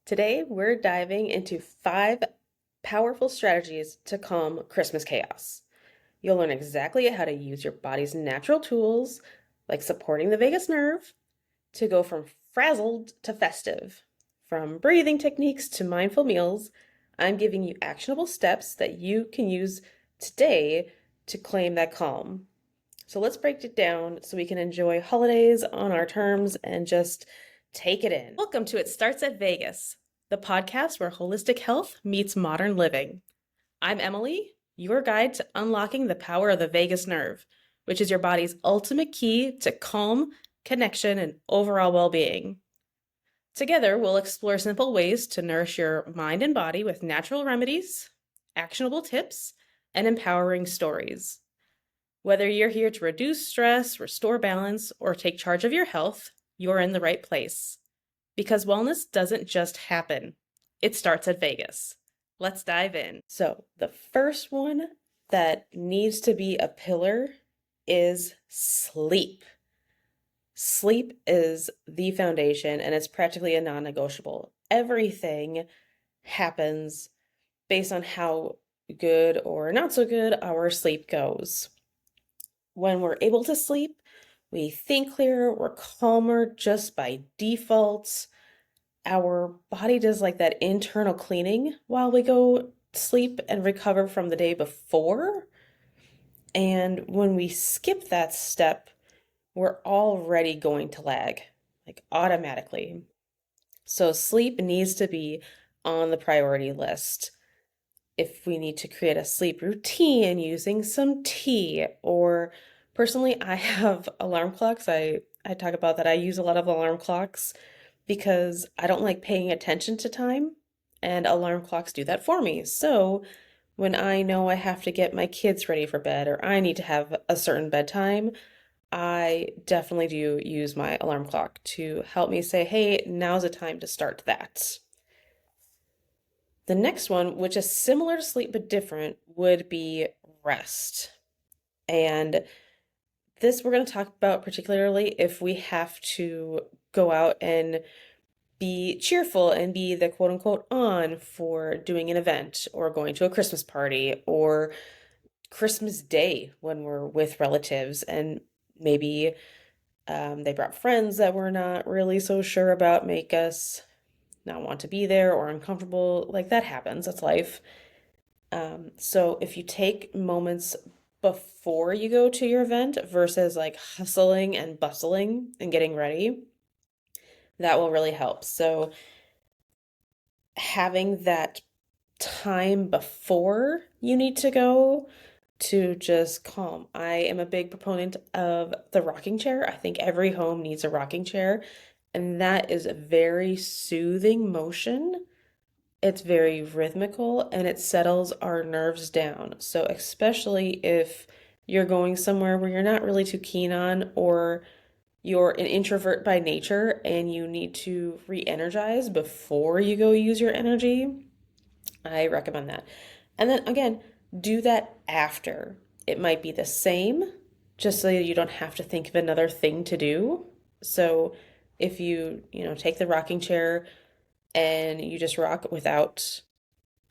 Today, we're diving into 5 powerful strategies to calm Christmas chaos. You'll learn exactly how to use your body's natural tools, like supporting the vagus nerve, to go from frazzled to festive. From breathing techniques to mindful meals, I'm giving you actionable steps that you can use today to claim that calm. So let's break it down so we can enjoy holidays on our terms and just take it in. Welcome to It Starts at Vegas, the podcast where holistic health meets modern living. I'm Emily, your guide to unlocking the power of the vagus nerve, which is your body's ultimate key to calm, connection, and overall well being. Together, we'll explore simple ways to nourish your mind and body with natural remedies, actionable tips, and empowering stories. Whether you're here to reduce stress, restore balance, or take charge of your health, you're in the right place. Because wellness doesn't just happen, it starts at Vegas. Let's dive in. So, the first one that needs to be a pillar is sleep. Sleep is the foundation and it's practically a non negotiable. Everything happens based on how good or not so good our sleep goes. When we're able to sleep, we think clearer, we're calmer just by default. Our body does like that internal cleaning while we go sleep and recover from the day before. And when we skip that step, we're already going to lag, like automatically. So sleep needs to be on the priority list. If we need to create a sleep routine using some tea, or personally, I have alarm clocks. I talk about that. I use a lot of alarm clocks because I don't like paying attention to time, and alarm clocks do that for me. So when I know I have to get my kids ready for bed or I need to have a certain bedtime, I definitely do use my alarm clock to help me say, hey, now's the time to start that. The next one, which is similar to sleep but different, would be rest. And this we're going to talk about particularly if we have to go out and be cheerful and be the quote unquote on for doing an event or going to a Christmas party or Christmas Day when we're with relatives and maybe they brought friends that we're not really so sure about, make us not want to be there or uncomfortable. Like that happens, that's life. So if you take moments before you go to your event versus like hustling and bustling and getting ready, that will really help. So having that time before you need to go to just calm. I am a big proponent of the rocking chair. I think every home needs a rocking chair, and that is a very soothing motion. It's very rhythmical and it settles our nerves down. So, especially if you're going somewhere where you're not really too keen on, or you're an introvert by nature and you need to re energize before you go use your energy, I recommend that. And then again, do that after. It might be the same, just so you don't have to think of another thing to do. So, if you take the rocking chair and you just rock without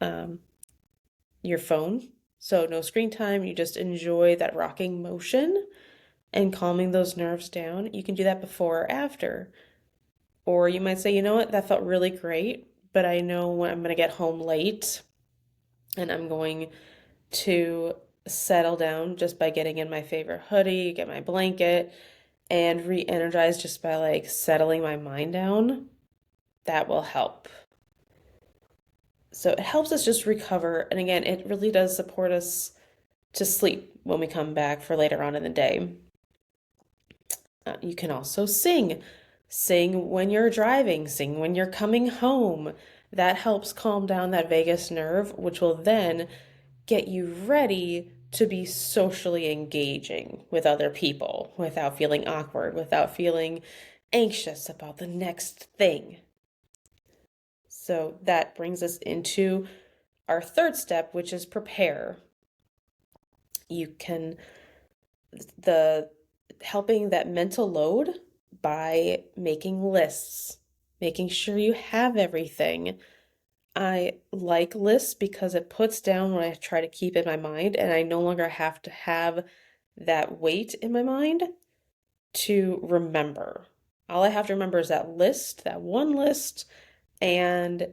um, your phone. So no screen time, you just enjoy that rocking motion and calming those nerves down. You can do that before or after. Or you might say, you know what, that felt really great, but I know when I'm going to get home late and I'm going to settle down just by getting in my favorite hoodie, get my blanket, and re energize just by like settling my mind down. That will help. So it helps us just recover. And again, it really does support us to sleep when we come back for later on in the day. You can also sing. Sing when you're driving, sing when you're coming home. That helps calm down that vagus nerve, which will then get you ready to be socially engaging with other people without feeling awkward, without feeling anxious about the next thing. So that brings us into our third step, which is prepare. You can the helping that mental load by making lists. making sure you have everything. I like lists because it puts down what I try to keep in my mind, and I no longer have to have that weight in my mind to remember. All I have to remember is that list, that one list, and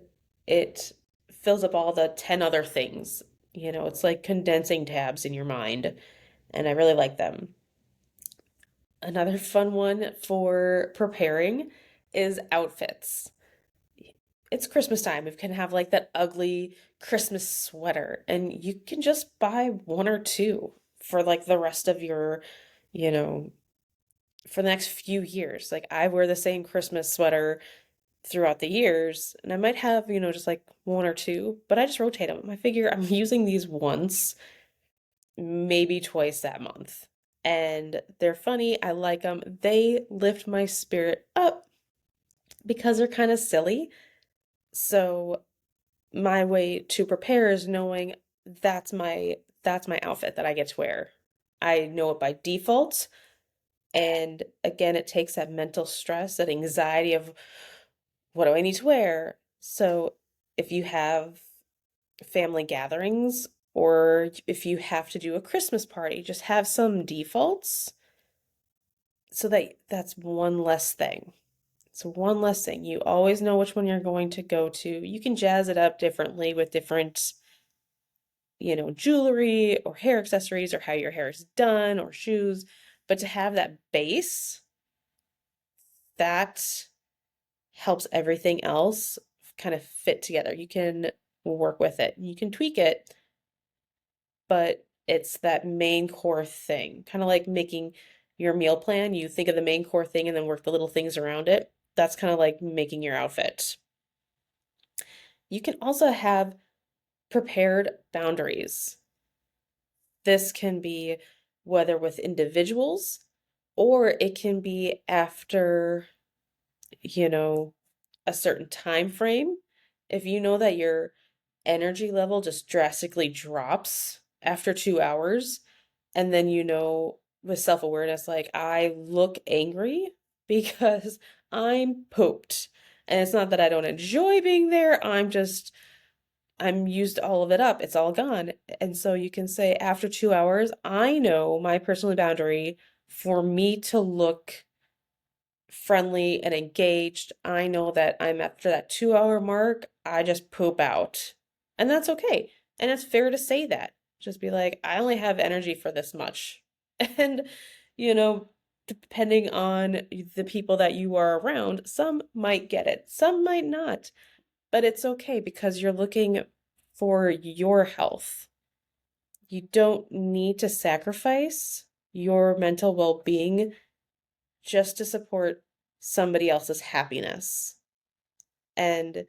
it fills up all the 10 other things. It's like condensing tabs in your mind, and I really like them. Another fun one for preparing is outfits. It's Christmas time. We can have like that ugly Christmas sweater, and you can just buy one or two for like the rest of your, you know, for the next few years. Like I wear the same Christmas sweater throughout the years, and I might have, just like one or two, but I just rotate them. I figure I'm using these once, maybe twice that month. And they're funny. I like them. They lift my spirit up because they're kind of silly. So my way to prepare is knowing that's my outfit that I get to wear. I know it by default. And again, it takes that mental stress, that anxiety of what do I need to wear? So if you have family gatherings or if you have to do a Christmas party, just have some defaults so that's one less thing. So one less thing. You always know which one you're going to go to. You can jazz it up differently with different, jewelry or hair accessories or how your hair is done or shoes. But to have that base, that helps everything else kind of fit together. You can work with it. You can tweak it, but it's that main core thing. Kind of like making your meal plan. You think of the main core thing and then work the little things around it. That's kind of like making your outfit. You can also have prepared boundaries. This can be whether with individuals or it can be after, you know, a certain time frame. If you know that your energy level just drastically drops after 2 hours, and then with self-awareness, like I look angry because I'm pooped. And it's not that I don't enjoy being there, I'm used all of it up. It's all gone. And so you can say after 2 hours, I know my personal boundary for me to look friendly and engaged. I know that I'm after that 2 hour mark, I just poop out. And that's okay. And it's fair to say that. Just be like, I only have energy for this much. And, you know, depending on the people that you are around, some might get it, some might not. But it's okay because you're looking for your health. You don't need to sacrifice your mental well being just to support somebody else's happiness. And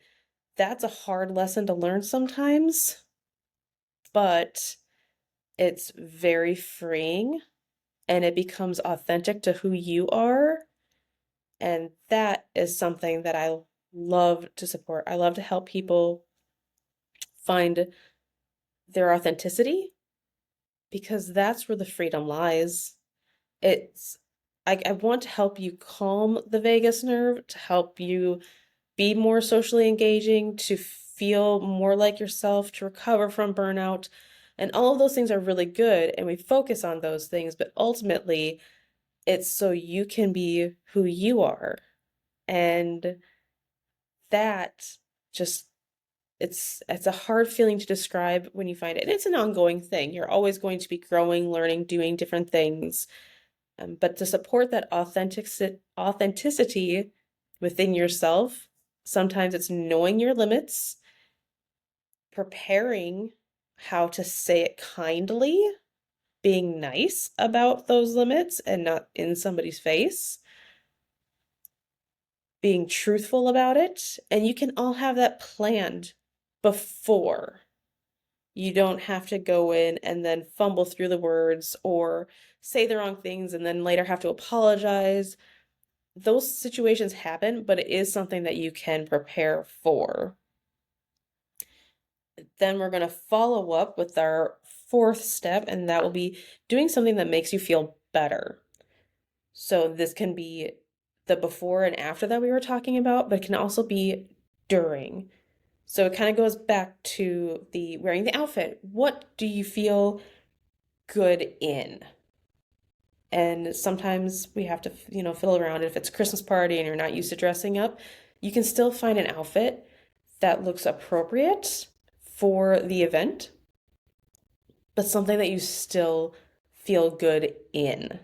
that's a hard lesson to learn sometimes, but it's very freeing and it becomes authentic to who you are. And that is something that I love to support. I love to help people find their authenticity because that's where the freedom lies. It's I want to help you calm the vagus nerve, to help you be more socially engaging, to feel more like yourself, to recover from burnout. And all of those things are really good, and we focus on those things, but ultimately, it's so you can be who you are. And that just it's a hard feeling to describe when you find it. And it's an ongoing thing. You're always going to be growing, learning, doing different things. But to support that authenticity within yourself, sometimes it's knowing your limits, preparing how to say it kindly, being nice about those limits and not in somebody's face, being truthful about it. And you can all have that planned before. You don't have to go in and then fumble through the words or say the wrong things and then later have to apologize. Those situations happen, but it is something that you can prepare for. Then we're going to follow up with our fourth step, and that will be doing something that makes you feel better. So this can be the before and after that we were talking about, but it can also be during. So it kind of goes back to the wearing the outfit. What do you feel good in? And sometimes we have to, fiddle around. If it's a Christmas party and you're not used to dressing up, you can still find an outfit that looks appropriate for the event, but something that you still feel good in.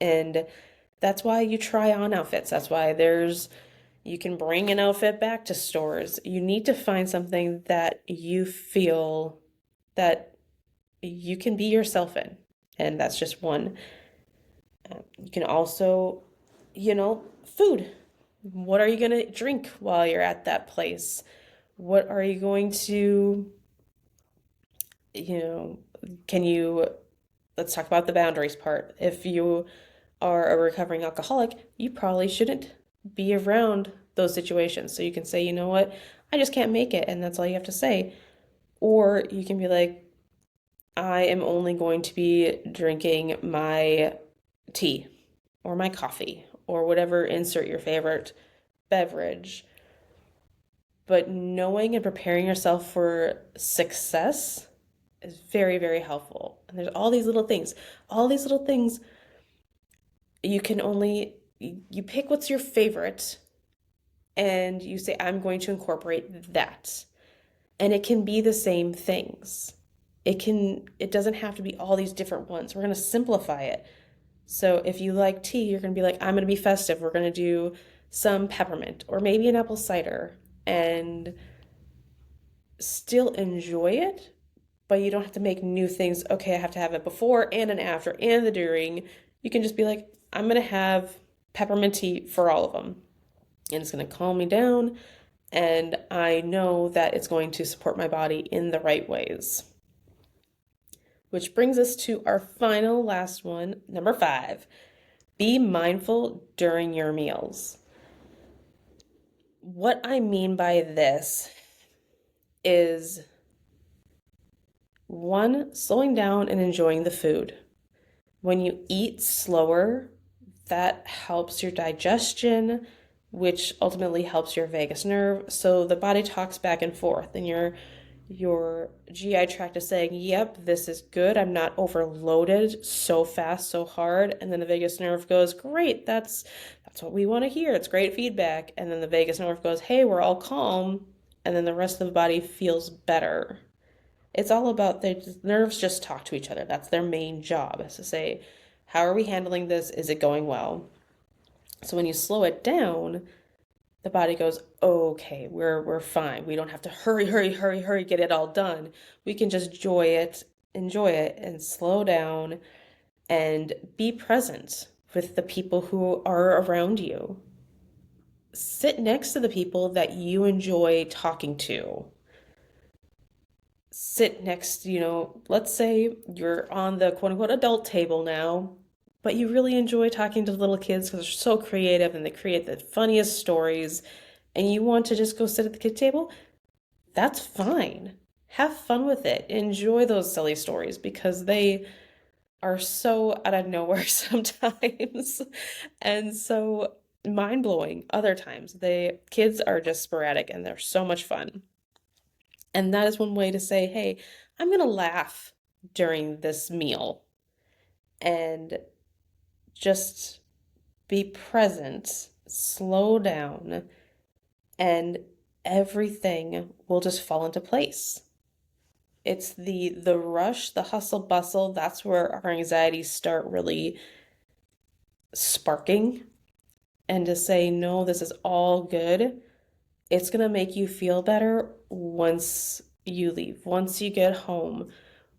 And that's why you try on outfits. That's why you can bring an outfit back to stores. You need to find something that you feel that you can be yourself in. And that's just one. You can also, food. What are you going to drink while you're at that place? What are you going to, you know, can you, let's talk about the boundaries part. If you are a recovering alcoholic, you probably shouldn't be around those situations. So you can say, you know what, I just can't make it. And that's all you have to say. Or you can be like, I am only going to be drinking my tea or my coffee or whatever, insert your favorite beverage. But knowing and preparing yourself for success is very, very helpful. And there's all these little things you can only, you pick what's your favorite and you say, I'm going to incorporate that. And it can be the same things. It doesn't have to be all these different ones. We're going to simplify it. So if you like tea, you're going to be like, I'm going to be festive. We're going to do some peppermint or maybe an apple cider and still enjoy it, but you don't have to make new things. Okay, I have to have it before and an after and the during. You can just be like, I'm going to have peppermint tea for all of them. And it's going to calm me down. And I know that it's going to support my body in the right ways. Which brings us to our final last one, number 5. Be mindful during your meals. What I mean by this is one, slowing down and enjoying the food. When you eat slower, that helps your digestion, which ultimately helps your vagus nerve. So the body talks back and forth, and your GI tract is saying, yep, this is good. I'm not overloaded so fast, so hard. And then the vagus nerve goes, great, that's what we want to hear. It's great feedback. And then the vagus nerve goes, hey, we're all calm. And then the rest of the body feels better. It's all about the nerves just talk to each other. That's their main job, is to say, how are we handling this? Is it going well? So when you slow it down, the body goes, okay, we're fine. We don't have to hurry, get it all done. We can just enjoy it and slow down and be present with the people who are around you. Sit next to the people that you enjoy talking to. Sit next, let's say you're on the quote unquote adult table now, but you really enjoy talking to little kids because they're so creative and they create the funniest stories, and you want to just go sit at the kid table, that's fine. Have fun with it. Enjoy those silly stories because they are so out of nowhere sometimes and so mind-blowing other times. Kids are just sporadic and they're so much fun. And that is one way to say, hey, I'm going to laugh during this meal and just be present, slow down, and everything will just fall into place. It's the rush, the hustle bustle, that's where our anxieties start really sparking. And to say, no, this is all good. It's going to make you feel better once you leave, once you get home,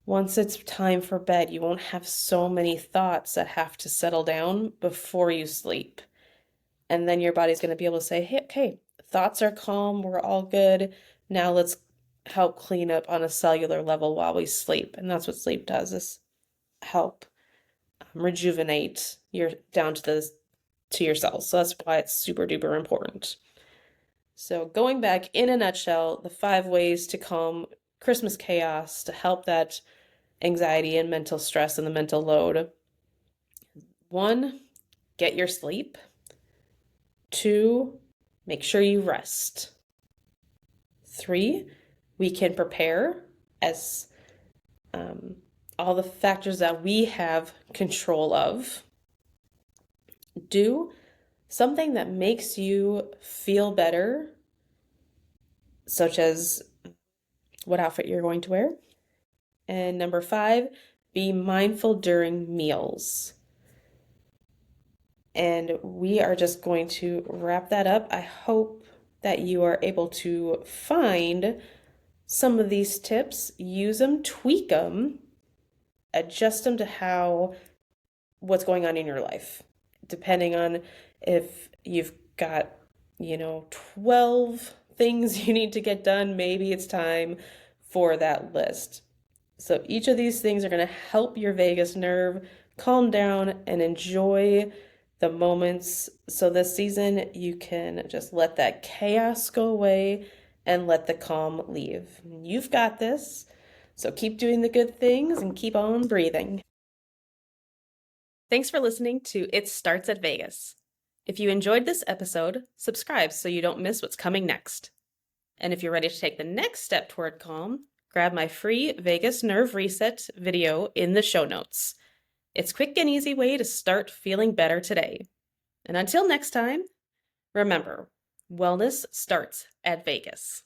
once it's time for bed. You won't have so many thoughts that have to settle down before you sleep. And then your body's going to be able to say, hey, okay, thoughts are calm, we're all good. Now let's help clean up on a cellular level while we sleep. And that's what sleep does, is help rejuvenate your down to your cells. So that's why it's super duper important. So going back in a nutshell, the 5 ways to calm Christmas chaos, to help that anxiety and mental stress and the mental load. 1, get your sleep. 2, make sure you rest. 3, we can prepare as all the factors that we have control of. Do something that makes you feel better, such as what outfit you're going to wear. And number 5, be mindful during meals. And we are just going to wrap that up. I hope that you are able to find some of these tips, use them, tweak them, adjust them to what's going on in your life, depending on if you've got, 12 things you need to get done, maybe it's time for that list. So each of these things are going to help your vagus nerve calm down and enjoy the moments. So this season, you can just let that chaos go away and let the calm leave. You've got this. So keep doing the good things and keep on breathing. Thanks for listening to It Starts at Vegas. If you enjoyed this episode, subscribe so you don't miss what's coming next. And if you're ready to take the next step toward calm, grab my free Vagus Nerve Reset video in the show notes. It's a quick and easy way to start feeling better today. And until next time, remember, wellness starts at Vegas.